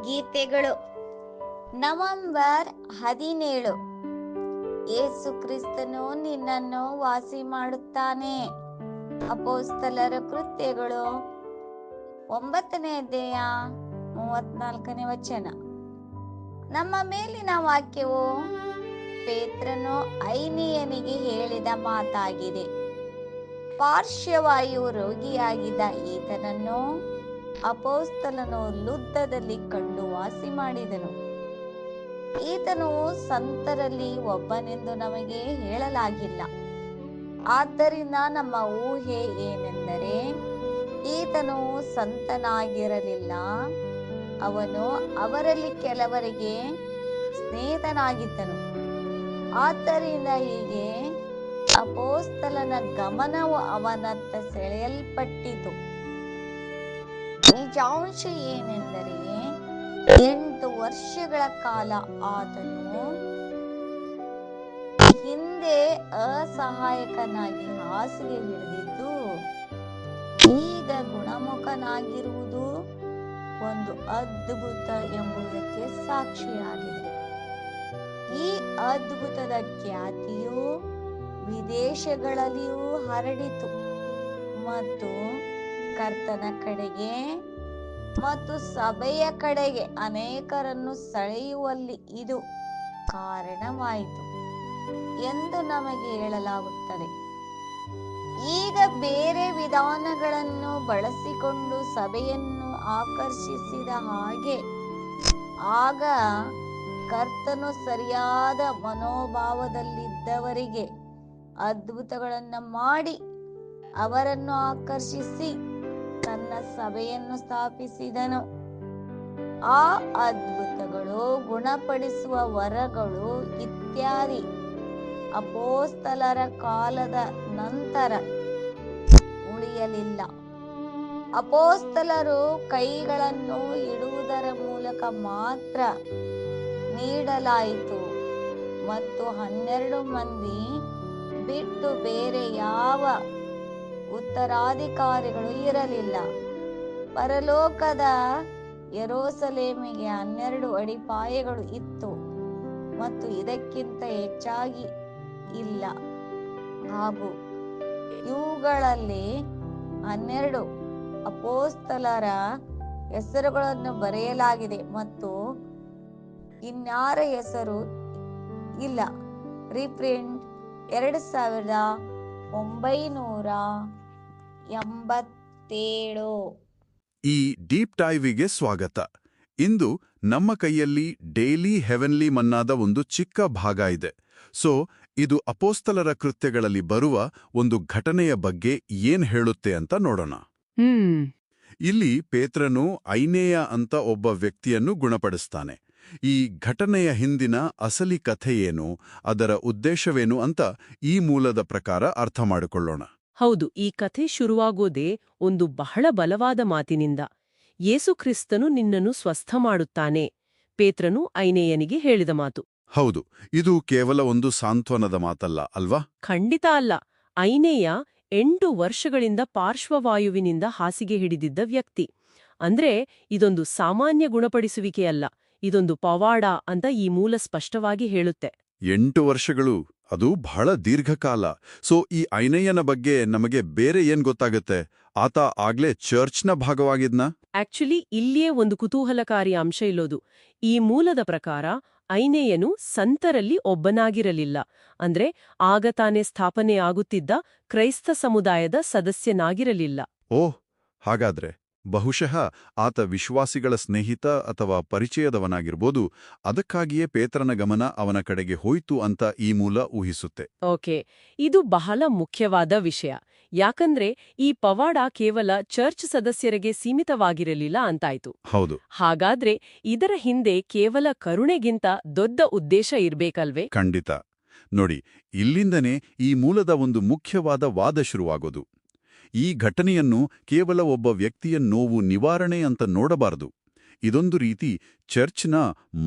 ಗೀತೆಗಳು. ನವೆಂಬರ್ 17. ಯೇಸು ಕ್ರಿಸ್ತನು ನಿನ್ನನ್ನು ವಾಸಿ ಮಾಡುತ್ತಾನೆ. ಅಪೊಸ್ತಲರ ಕೃತ್ಯಗಳು 9ನೇ ಅಧ್ಯಾಯ 34ನೇ ವಚನ. ನಮ್ಮ ಮೇಲಿನ ವಾಕ್ಯವು ಪೇತ್ರನು ಐನೇಯನಿಗೆ ಹೇಳಿದ ಮಾತಾಗಿದೆ. ಪಾರ್ಶ್ವವಾಯು ರೋಗಿಯಾಗಿದ್ದ ಈತನನ್ನು ಅಪೊಸ್ತಲನು ಲುದ್ದದಲ್ಲಿ ಕಂಡು ವಾಸಿ ಮಾಡಿದನು. ಈತನು ಸಂತರಲ್ಲಿ ಒಬ್ಬನೆಂದು ನಮಗೆ ಹೇಳಲಾಗಿಲ್ಲ. ಆದ್ದರಿಂದ ನಮ್ಮ ಊಹೆ ಏನೆಂದರೆ ಈತನು ಸಂತನಾಗಿರಲಿಲ್ಲ. ಅವನು ಅವರಲ್ಲಿ ಕೆಲವರಿಗೆ ಸ್ನೇಹಿತನಾಗಿದ್ದನು. ಆದ್ದರಿಂದ ಹೀಗೆ ಅಪೊಸ್ತಲನ ಗಮನವು ಅವನತ್ತ ಸೆಳೆಯಲ್ಪಟ್ಟಿತು. ನಿಜಾಂಶ ಏನೆಂದರೆ 8 ವರ್ಷಗಳ ಕಾಲ ಆತನು ಹಿಂದೆ ಅಸಹಾಯಕನಾಗಿ ಹಾಸಿಗೆ ಹಿಡಿದಿದ್ದು ಈಗ ಗುಣಮುಖನಾಗಿರುವುದು ಒಂದು ಅದ್ಭುತ ಎಂಬುದಕ್ಕೆ ಸಾಕ್ಷಿಯಾಗಿದೆ. ಈ ಅದ್ಭುತದ ಖ್ಯಾತಿಯು ವಿದೇಶಗಳಲ್ಲಿಯೂ ಹರಡಿತು ಮತ್ತು ಕರ್ತನ ಕಡೆಗೆ ಮತ್ತು ಸಭೆಯ ಕಡೆಗೆ ಅನೇಕರನ್ನು ಸೆಳೆಯುವಲ್ಲಿ ಇದು ಕಾರಣವಾಯಿತು ಎಂದು ನಮಗೆ ಹೇಳಲಾಗುತ್ತದೆ. ಈಗ ಬೇರೆ ವಿಧಾನಗಳನ್ನು ಬಳಸಿಕೊಂಡು ಸಭೆಯನ್ನು ಆಕರ್ಷಿಸಿದ ಹಾಗೆ ಆಗ ಕರ್ತನು ಸರಿಯಾದ ಮನೋಭಾವದಲ್ಲಿದ್ದವರಿಗೆ ಅದ್ಭುತಗಳನ್ನು ಮಾಡಿ ಅವರನ್ನು ಆಕರ್ಷಿಸಿ ತನ್ನ ಸಭೆಯನ್ನು ಸ್ಥಾಪಿಸಿದನು. ಆ ಅದ್ಭುತಗಳು, ಗುಣಪಡಿಸುವ ವರಗಳು ಇತ್ಯಾದಿ ಅಪೊಸ್ತಲರ ಕಾಲದ ನಂತರ ಉಳಿಯಲಿಲ್ಲ. ಅಪೊಸ್ತಲರು ಕೈಗಳನ್ನು ಇಡುವುದರ ಮೂಲಕ ಮಾತ್ರ ನೀಡಲಾಯಿತು ಮತ್ತು 12 ಮಂದಿ ಬಿಟ್ಟು ಬೇರೆ ಯಾವ ಉತ್ತರಾಧಿಕಾರಿಗಳು ಇರಲಿಲ್ಲ. ಪರಲೋಕದ ಯೆರೂಸಲೇಮಿಗೆ 12 ಅಡಿಪಾಯಗಳು ಇತ್ತು ಮತ್ತು ಇದಕ್ಕಿಂತ ಹೆಚ್ಚಾಗಿ ಇಲ್ಲ. ಹಾಗೂ ಇವುಗಳಲ್ಲಿ 12 ಅಪೊಸ್ತಲರ ಹೆಸರುಗಳನ್ನು ಬರೆಯಲಾಗಿದೆ ಮತ್ತು ಇನ್ಯಾರ ಹೆಸರು ಇಲ್ಲ. ರೀಪ್ರಿಂಟ್ 2987. ಈ ಡೀಪ್ ಡೈವಿಗೆ ಸ್ವಾಗತ. ಇಂದು ನಮ್ಮ ಕೈಯಲ್ಲಿ ಡೈಲಿ ಹೆವೆನ್ಲಿ ಮನ್ನಾದ ಒಂದು ಚಿಕ್ಕ ಭಾಗ ಇದೆ. ಸೊ ಇದು ಅಪೊಸ್ತಲರ ಕೃತ್ಯಗಳಲ್ಲಿ ಬರುವ ಒಂದು ಘಟನೆಯ ಬಗ್ಗೆ ಏನ್ ಹೇಳುತ್ತೆ ಅಂತ ನೋಡೋಣ. ಇಲ್ಲಿ ಪೇತ್ರನು ಐನೇಯ ಅಂತ ಒಬ್ಬ ವ್ಯಕ್ತಿಯನ್ನು ಗುಣಪಡಿಸ್ತಾನೆ. ಈ ಘಟನೆಯ ಹಿಂದಿನ ಅಸಲಿ ಕಥೆಯೇನು, ಅದರ ಉದ್ದೇಶವೇನು ಅಂತ ಈ ಮೂಲದ ಪ್ರಕಾರ ಅರ್ಥ ಮಾಡಿಕೊಳ್ಳೋಣ. ಹೌದು, ಈ ಕಥೆ ಶುರುವಾಗೋದೇ ಒಂದು ಬಹಳ ಬಲವಾದ ಮಾತಿನಿಂದ. ಯೇಸು ಕ್ರಿಸ್ತನು ನಿನ್ನನ್ನು ಸ್ವಸ್ಥ ಮಾಡುತ್ತಾನೆ, ಪೇತ್ರನು ಐನೇಯನಿಗೆ ಹೇಳಿದ ಮಾತು. ಹೌದು, ಇದು ಕೇವಲ ಒಂದು ಸಾಂತ್ವನದ ಮಾತಲ್ಲ ಅಲ್ವಾ? ಖಂಡಿತ ಅಲ್ಲ. ಐನೇಯ 8 ವರ್ಷಗಳಿಂದ ಪಾರ್ಶ್ವವಾಯುವಿನಿಂದ ಹಾಸಿಗೆ ಹಿಡಿದಿದ್ದ ವ್ಯಕ್ತಿ. ಅಂದ್ರೆ ಇದೊಂದು ಸಾಮಾನ್ಯ ಗುಣಪಡಿಸುವಿಕೆಯಲ್ಲ, ಇದೊಂದು ಪವಾಡ ಅಂತ ಈ ಮೂಲ ಸ್ಪಷ್ಟವಾಗಿ ಹೇಳುತ್ತೆ. 8 ವರ್ಷಗಳು, ಅದು ಬಹಳ ದೀರ್ಘಕಾಲ. ಸೊ ಈ ಐನೇಯನ ಬಗ್ಗೆ ನಮಗೆ ಬೇರೆ ಏನ್ ಗೊತ್ತಾಗುತ್ತೆ? ಆತ ಆಗ್ಲೇ ಚರ್ಚ್ನ ಭಾಗವಾಗಿದ್ನ? ಆಕ್ಚುಲಿ ಇಲ್ಲಿಯೇ ಒಂದು ಕುತೂಹಲಕಾರಿ ಅಂಶ ಇಲ್ಲೋದು. ಈ ಮೂಲದ ಪ್ರಕಾರ ಐನೇಯನು ಸಂತರಲ್ಲಿ ಒಬ್ಬನಾಗಿರಲಿಲ್ಲ. ಅಂದ್ರೆ ಆಗ ತಾನೇ ಸ್ಥಾಪನೆ ಆಗುತ್ತಿದ್ದ ಕ್ರೈಸ್ತ ಸಮುದಾಯದ ಸದಸ್ಯನಾಗಿರಲಿಲ್ಲ. ಓಹ್, ಹಾಗಾದ್ರೆ ಬಹುಶಃ ಆತ ವಿಶ್ವಾಸಿಗಳ ಸ್ನೇಹಿತ ಅಥವಾ ಪರಿಚಯದವನಾಗಿರ್ಬೋದು. ಅದಕ್ಕಾಗಿಯೇ ಪೇತ್ರನ ಗಮನ ಅವನ ಕಡೆಗೆ ಹೋಯ್ತು ಅಂತ ಈ ಮೂಲ ಊಹಿಸುತ್ತೆ. ಓಕೆ, ಇದು ಬಹಳ ಮುಖ್ಯವಾದ ವಿಷಯ. ಯಾಕಂದ್ರೆ ಈ ಪವಾಡ ಕೇವಲ ಚರ್ಚ್ ಸದಸ್ಯರಿಗೆ ಸೀಮಿತವಾಗಿರಲಿಲ್ಲ ಅಂತಾಯ್ತು. ಹೌದು. ಹಾಗಾದ್ರೆ ಇದರ ಹಿಂದೆ ಕೇವಲ ಕರುಣೆಗಿಂತ ದೊಡ್ಡ ಉದ್ದೇಶ ಇರ್ಬೇಕಲ್ವೇ? ಖಂಡಿತ. ನೋಡಿ, ಇಲ್ಲಿಂದನೇ ಈ ಮೂಲದ ಒಂದು ಮುಖ್ಯವಾದ ವಾದ ಶುರುವಾಗೋದು. ಈ ಘಟನೆಯನ್ನು ಕೇವಲ ಒಬ್ಬ ವ್ಯಕ್ತಿಯ ನೋವು ನಿವಾರಣೆ ಅಂತ ನೋಡಬಾರದು. ಇದೊಂದು ರೀತಿ ಚರ್ಚ್ನ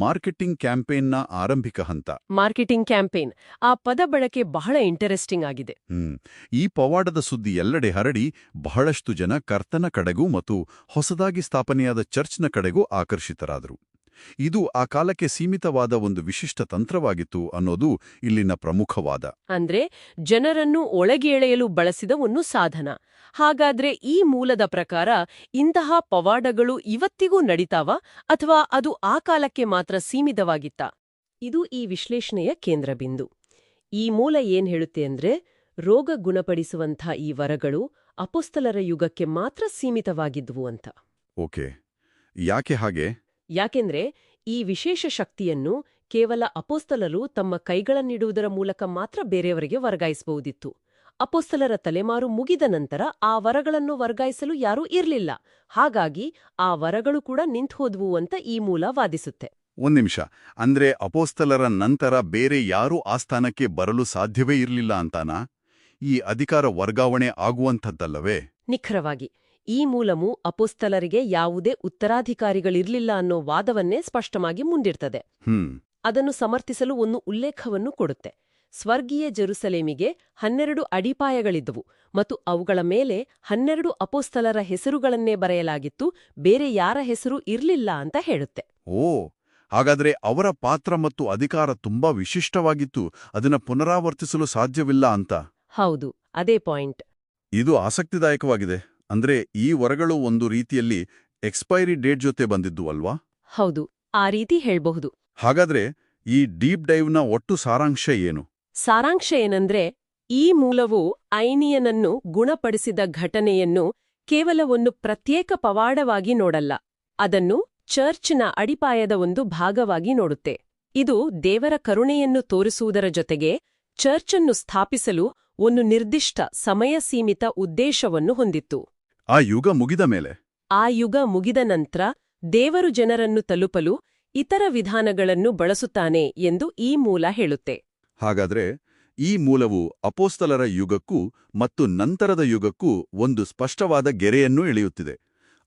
ಮಾರ್ಕೆಟಿಂಗ್ ಕ್ಯಾಂಪೇನ್ನ ಆರಂಭಿಕ ಹಂತ. ಮಾರ್ಕೆಟಿಂಗ್ ಕ್ಯಾಂಪೇನ್, ಆ ಪದ ಬಳಕೆ ಬಹಳ ಇಂಟರೆಸ್ಟಿಂಗ್ ಆಗಿದೆ. ಈ ಪವಾಡದ ಸುದ್ದಿ ಎಲ್ಲೆಡೆ ಹರಡಿ ಬಹಳಷ್ಟು ಜನ ಕರ್ತನ ಕಡೆಗೂ ಮತ್ತು ಹೊಸದಾಗಿ ಸ್ಥಾಪನೆಯಾದ ಚರ್ಚ್ನ ಕಡೆಗೂ ಆಕರ್ಷಿತರಾದರು. ಇದು ಆ ಕಾಲಕ್ಕೆ ಸೀಮಿತವಾದ ಒಂದು ವಿಶಿಷ್ಟ ತಂತ್ರವಾಗಿತ್ತು ಅನ್ನೋದು ಇಲ್ಲಿನ ಪ್ರಮುಖವಾದ. ಅಂದ್ರೆ ಜನರನ್ನು ಒಳಗೆ ಎಳೆಯಲು ಬಳಸಿದ ಒಂದು ಸಾಧನ. ಹಾಗಾದ್ರೆ ಈ ಮೂಲದ ಪ್ರಕಾರ ಇಂತಹ ಪವಾಡಗಳು ಇವತ್ತಿಗೂ ನಡೀತಾವ ಅಥವಾ ಅದು ಆ ಕಾಲಕ್ಕೆ ಮಾತ್ರ ಸೀಮಿತವಾಗಿತ್ತಾ? ಇದು ಈ ವಿಶ್ಲೇಷಣೆಯ ಕೇಂದ್ರಬಿಂದು. ಈ ಮೂಲ ಏನ್ ಹೇಳುತ್ತೆ ಅಂದ್ರೆ, ರೋಗ ಗುಣಪಡಿಸುವಂಥ ಈ ವರಗಳು ಅಪೊಸ್ತಲರ ಯುಗಕ್ಕೆ ಮಾತ್ರ ಸೀಮಿತವಾಗಿದ್ವು ಅಂತ. ಓಕೆ, ಯಾಕೆ ಹಾಗೆ? ಯಾಕೆಂದ್ರೆ ಈ ವಿಶೇಷ ಶಕ್ತಿಯನ್ನು ಕೇವಲ ಅಪೊಸ್ತಲರು ತಮ್ಮ ಕೈಗಳನ್ನಿಡುವುದರ ಮೂಲಕ ಮಾತ್ರ ಬೇರೆಯವರಿಗೆ ವರ್ಗಾಯಿಸಬಹುದಿತ್ತು. ಅಪೊಸ್ತಲರ ತಲೆಮಾರು ಮುಗಿದ ನಂತರ ಆ ವರಗಳನ್ನು ವರ್ಗಾಯಿಸಲು ಯಾರೂ ಇರ್ಲಿಲ್ಲ. ಹಾಗಾಗಿ ಆ ವರಗಳು ಕೂಡ ನಿಂತ್ಹೋದ್ವು ಅಂತ ಈ ಮೂಲ ವಾದಿಸುತ್ತೆ. ಒಂದ್ ನಿಮಿಷ, ಅಂದ್ರೆ ಅಪೋಸ್ತಲರ ನಂತರ ಬೇರೆ ಯಾರೂ ಆ ಸ್ಥಾನಕ್ಕೆ ಬರಲು ಸಾಧ್ಯವೇ ಇರಲಿಲ್ಲ ಅಂತಾನಾ? ಈ ಅಧಿಕಾರ ವರ್ಗಾವಣೆ ಆಗುವಂಥದ್ದಲ್ಲವೇ? ನಿಖರವಾಗಿ ಈ ಮೂಲವು ಅಪೊಸ್ತಲರಿಗೆ ಯಾವುದೇ ಉತ್ತರಾಧಿಕಾರಿಗಳಿರ್ಲಿಲ್ಲ ಅನ್ನೋ ವಾದವನ್ನೇ ಸ್ಪಷ್ಟವಾಗಿ ಮುಂದಿಡ್ತದೆ. ಅದನ್ನು ಸಮರ್ಥಿಸಲು ಒಂದು ಉಲ್ಲೇಖವನ್ನು ಕೊಡುತ್ತೆ. ಸ್ವರ್ಗೀಯ ಜೆರುಸಲೇಮಿಗೆ 12 ಅಡಿಪಾಯಗಳಿದ್ದವು ಮತ್ತು ಅವುಗಳ ಮೇಲೆ 12 ಅಪೊಸ್ತಲರ ಹೆಸರುಗಳನ್ನೇ ಬರೆಯಲಾಗಿತ್ತು, ಬೇರೆ ಯಾರ ಹೆಸರು ಇರ್ಲಿಲ್ಲ ಅಂತ ಹೇಳುತ್ತೆ. ಓ, ಹಾಗಾದ್ರೆ ಅವರ ಪಾತ್ರ ಮತ್ತು ಅಧಿಕಾರ ತುಂಬಾ ವಿಶಿಷ್ಟವಾಗಿತ್ತು, ಅದನ್ನ ಪುನರಾವರ್ತಿಸಲು ಸಾಧ್ಯವಿಲ್ಲ ಅಂತ. ಹೌದು, ಅದೇ ಪಾಯಿಂಟ್. ಇದು ಆಸಕ್ತಿದಾಯಕವಾಗಿದೆ. ಅಂದ್ರೆ ಈ ವರಗಳು ಒಂದು ರೀತಿಯಲ್ಲಿ ಎಕ್ಸ್ಪೈರಿ ಡೇಟ್ ಜೊತೆ ಬಂದಿದ್ದು ಅಲ್ವಾ? ಹೌದು, ಆ ರೀತಿ ಹೇಳ್ಬಹುದು. ಹಾಗಾದ್ರೆ ಈ ಡೀಪ್ ಡೈವ್ನ ಒಟ್ಟು ಸಾರಾಂಶ ಏನು? ಸಾರಾಂಶ ಏನಂದ್ರೆ, ಈ ಮೂಲವು ಐನಿಯನನ್ನು ಗುಣಪಡಿಸಿದ ಘಟನೆಯನ್ನು ಕೇವಲ ಒಂದು ಪ್ರತ್ಯೇಕ ಪವಾಡವಾಗಿ ನೋಡಲ್ಲ, ಅದನ್ನು ಚರ್ಚ್ನ ಅಡಿಪಾಯದ ಒಂದು ಭಾಗವಾಗಿ ನೋಡುತ್ತೆ. ಇದು ದೇವರ ಕರುಣೆಯನ್ನು ತೋರಿಸುವುದರ ಜೊತೆಗೆ ಚರ್ಚನ್ನು ಸ್ಥಾಪಿಸಲು ಒಂದು ನಿರ್ದಿಷ್ಟ ಸಮಯ ಸೀಮಿತ ಉದ್ದೇಶವನ್ನು ಹೊಂದಿತ್ತು. ಆ ಯುಗ ಮುಗಿದ ಮೇಲೆ? ಆ ಯುಗ ಮುಗಿದ ನಂತರ ದೇವರು ಜನರನ್ನು ತಲುಪಲು ಇತರ ವಿಧಾನಗಳನ್ನು ಬಳಸುತ್ತಾನೆ ಎಂದು ಈ ಮೂಲ ಹೇಳುತ್ತೆ. ಹಾಗಾದ್ರೆ ಈ ಮೂಲವು ಅಪೋಸ್ತಲರ ಯುಗಕ್ಕೂ ಮತ್ತು ನಂತರದ ಯುಗಕ್ಕೂ ಒಂದು ಸ್ಪಷ್ಟವಾದ ಗೆರೆಯನ್ನು ಎಳೆಯುತ್ತಿದೆ.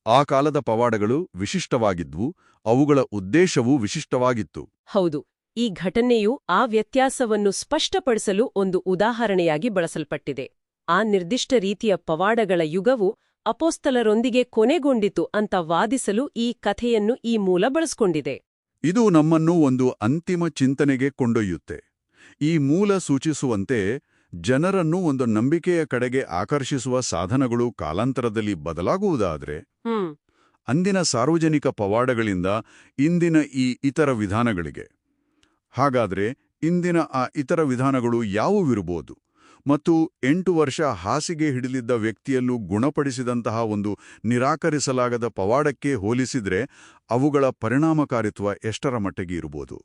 ಆ ಕಾಲದ ಪವಾಡಗಳು ವಿಶಿಷ್ಟವಾಗಿದ್ವು, ಅವುಗಳ ಉದ್ದೇಶವೂ ವಿಶಿಷ್ಟವಾಗಿತ್ತು. ಹೌದು, ಈ ಘಟನೆಯು ಆ ವ್ಯತ್ಯಾಸವನ್ನು ಸ್ಪಷ್ಟಪಡಿಸಲು ಒಂದು ಉದಾಹರಣೆಯಾಗಿ ಬಳಸಲ್ಪಟ್ಟಿದೆ. ಆ ನಿರ್ದಿಷ್ಟ ರೀತಿಯ ಪವಾಡಗಳ ಯುಗವು ಅಪೊಸ್ತಲರೊಂದಿಗೆ ಕೊನೆಗೊಂಡಿತು ಅಂತ ವಾದಿಸಲು ಈ ಕಥೆಯನ್ನು ಈ ಮೂಲ ಬಳಸ್ಕೊಂಡಿದೆ. ಇದು ನಮ್ಮನ್ನು ಒಂದು ಅಂತಿಮ ಚಿಂತನೆಗೆ ಕೊಂಡೊಯ್ಯುತ್ತೆ. ಈ ಮೂಲ ಸೂಚಿಸುವಂತೆ ಜನರನ್ನು ಒಂದು ನಂಬಿಕೆಯ ಕಡೆಗೆ ಆಕರ್ಷಿಸುವ ಸಾಧನಗಳು ಕಾಲಾಂತರದಲ್ಲಿ ಬದಲಾಗುವುದಾದ್ರೆ, ಅಂದಿನ ಸಾರ್ವಜನಿಕ ಪವಾಡಗಳಿಂದ ಇಂದಿನ ಈ ಇತರ ವಿಧಾನಗಳಿಗೆ, ಹಾಗಾದ್ರೆ ಇಂದಿನ ಆ ಇತರ ವಿಧಾನಗಳು ಯಾವುವಿರಬಹುದು? ಮತ್ತು 8 ವರ್ಷ ಹಾಸಿಗೆ ಹಿಡಿದಿದ್ದ ವ್ಯಕ್ತಿಯಲ್ಲೂ ಗುಣಪಡಿಸಿದಂತಹ ಒಂದು ನಿರಾಕರಿಸಲಾಗದ ಪವಾಡಕ್ಕೆ ಹೋಲಿಸಿದ್ರೆ ಅವುಗಳ ಪರಿಣಾಮಕಾರಿತ್ವ ಎಷ್ಟರ ಮಟ್ಟಿಗೆ ಇರಬಹುದು?